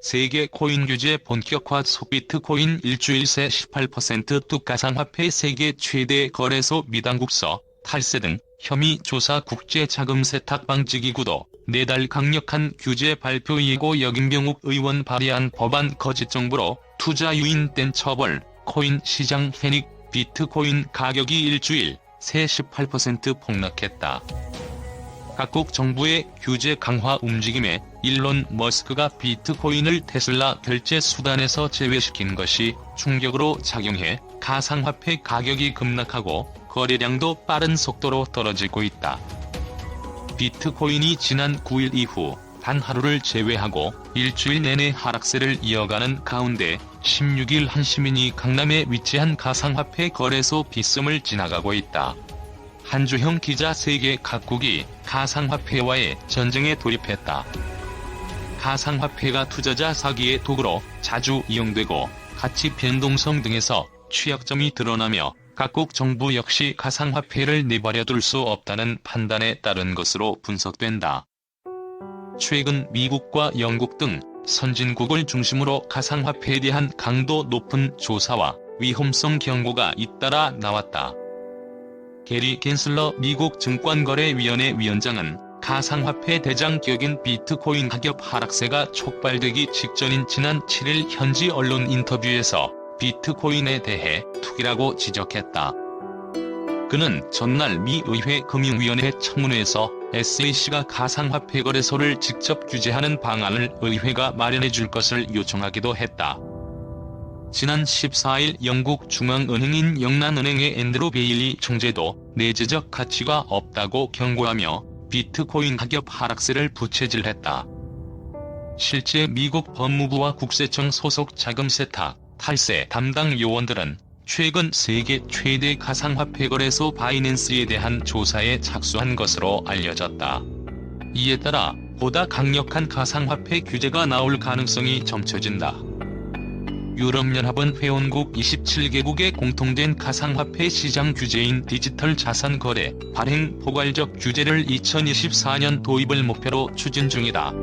세계 코인 규제 본격화. 비트코인 일주일 새 18% 가상화폐 세계 최대 거래소 미당국서 탈세 등 혐의 조사. 국제자금세탁방지기구도 내달 강력한 규제 발표 예고. 여김병욱 의원 발의한 법안 거짓 정보로 투자 유인된 처벌. 코인 시장 패닉. 비트코인 가격이 일주일 새 18% 폭락했다. 각국 정부의 규제 강화 움직임에 일론 머스크가 비트코인을 테슬라 결제 수단에서 제외시킨 것이 충격으로 작용해 가상화폐 가격이 급락하고 거래량도 빠른 속도로 떨어지고 있다. 비트코인이 지난 9일 이후 단 하루를 제외하고 일주일 내내 하락세를 이어가는 가운데 16일 한 시민이 강남에 위치한 가상화폐 거래소 비썸을 지나가고 있다. 한주형 기자. 세계 각국이 가상화폐와의 전쟁에 돌입했다. 가상화폐가 투자자 사기의 도구로 자주 이용되고 가치 변동성 등에서 취약점이 드러나며 각국 정부 역시 가상화폐를 내버려 둘 수 없다는 판단에 따른 것으로 분석된다. 최근 미국과 영국 등 선진국을 중심으로 가상화폐에 대한 강도 높은 조사와 위험성 경고가 잇따라 나왔다. 게리 겐슬러 미국 증권거래위원회 위원장은 가상화폐 대장격인 비트코인 가격 하락세가 촉발되기 직전인 지난 7일 현지 언론 인터뷰에서 비트코인에 대해 투기라고 지적했다. 그는 전날 미 의회 금융위원회 청문회에서 SEC가 가상화폐 거래소를 직접 규제하는 방안을 의회가 마련해 줄 것을 요청하기도 했다. 지난 14일 영국 중앙은행인 영란은행의 앤드루 베일리 총재도 내재적 가치가 없다고 경고하며 비트코인 가격 하락세를 부채질했다. 실제 미국 법무부와 국세청 소속 자금세탁, 탈세 담당 요원들은 최근 세계 최대 가상화폐 거래소 바이낸스에 대한 조사에 착수한 것으로 알려졌다. 이에 따라 보다 강력한 가상화폐 규제가 나올 가능성이 점쳐진다. 유럽연합은 회원국 27개국의 공통된 가상화폐 시장 규제인 디지털 자산 거래 발행 포괄적 규제를 2024년 도입을 목표로 추진 중이다.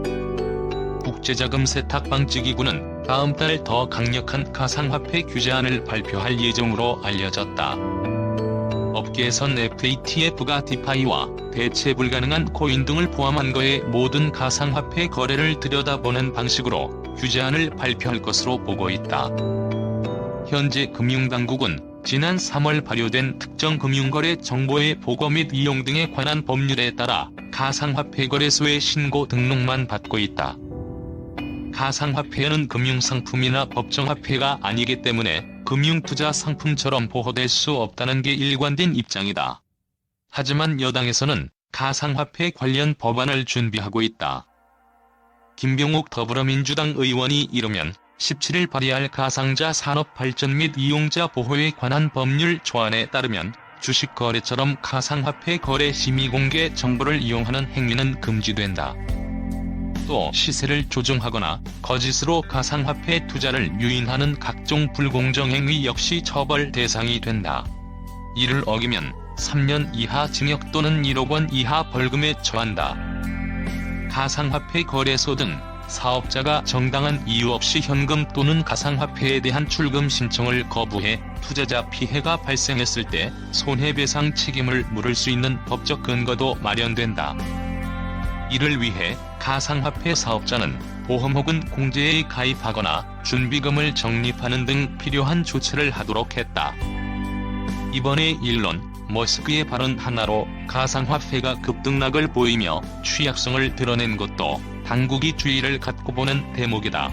국제자금세탁방지기구는 다음 달 더 강력한 가상화폐 규제안을 발표할 예정으로 알려졌다. 업계에선 FATF가 디파이와 대체 불가능한 코인 등을 포함한 거의 모든 가상화폐 거래를 들여다보는 방식으로 규제안을 발표할 것으로 보고 있다. 현재 금융당국은 지난 3월 발효된 특정 금융거래 정보의 보고 및 이용 등에 관한 법률에 따라 가상화폐 거래소의 신고 등록만 받고 있다. 가상화폐는 금융상품이나 법정화폐가 아니기 때문에 금융투자 상품처럼 보호될 수 없다는 게 일관된 입장이다. 하지만 여당에서는 가상화폐 관련 법안을 준비하고 있다. 김병욱 더불어민주당 의원이 이르면 17일 발의할 가상자 산업 발전 및 이용자 보호에 관한 법률 조안에 따르면 주식거래처럼 가상화폐 거래 심의 공개 정보를 이용하는 행위는 금지된다. 또 시세를 조정하거나 거짓으로 가상화폐 투자를 유인하는 각종 불공정 행위 역시 처벌 대상이 된다. 이를 어기면 3년 이하 징역 또는 1억 원 이하 벌금에 처한다. 가상화폐 거래소 등 사업자가 정당한 이유 없이 현금 또는 가상화폐에 대한 출금 신청을 거부해 투자자 피해가 발생했을 때 손해배상 책임을 물을 수 있는 법적 근거도 마련된다. 이를 위해 가상화폐 사업자는 보험 혹은 공제에 가입하거나 준비금을 적립하는 등 필요한 조치를 하도록 했다. 이번에 일론 머스크의 발언 하나로 가상화폐가 급등락을 보이며 취약성을 드러낸 것도 당국이 주의를 갖고 보는 대목이다.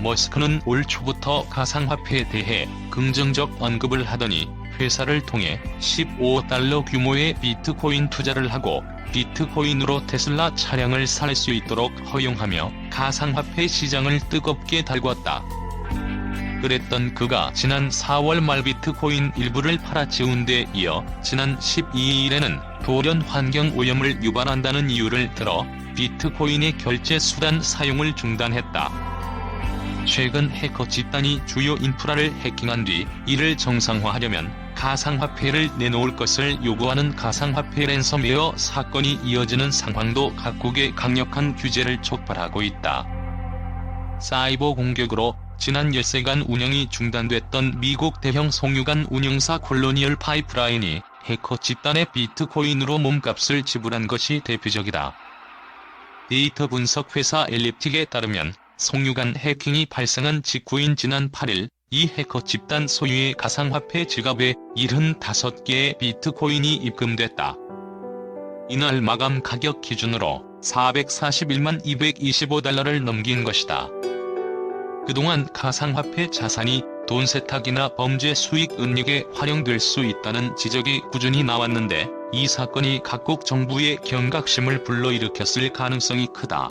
머스크는 올 초부터 가상화폐에 대해 긍정적 언급을 하더니 회사를 통해 15달러 규모의 비트코인 투자를 하고 비트코인으로 테슬라 차량을 살 수 있도록 허용하며 가상화폐 시장을 뜨겁게 달궜다. 그랬던 그가 지난 4월 말 비트코인 일부를 팔아치운 데 이어 지난 12일에는 돌연 환경 오염을 유발한다는 이유를 들어 비트코인의 결제 수단 사용을 중단했다. 최근 해커 집단이 주요 인프라를 해킹한 뒤 이를 정상화하려면 가상화폐를 내놓을 것을 요구하는 가상화폐 랜섬웨어 사건이 이어지는 상황도 각국의 강력한 규제를 촉발하고 있다. 사이버 공격으로 지난 열세간 운영이 중단됐던 미국 대형 송유관 운영사 콜로니얼 파이프라인이 해커 집단의 비트코인으로 몸값을 지불한 것이 대표적이다. 데이터 분석 회사 엘립틱에 따르면 송유관 해킹이 발생한 직후인 지난 8일 이 해커 집단 소유의 가상화폐 지갑에 75개의 비트코인이 입금됐다. 이날 마감 가격 기준으로 441만 $225를 넘긴 것이다. 그동안 가상화폐 자산이 돈 세탁이나 범죄 수익 은닉에 활용될 수 있다는 지적이 꾸준히 나왔는데 이 사건이 각국 정부의 경각심을 불러일으켰을 가능성이 크다.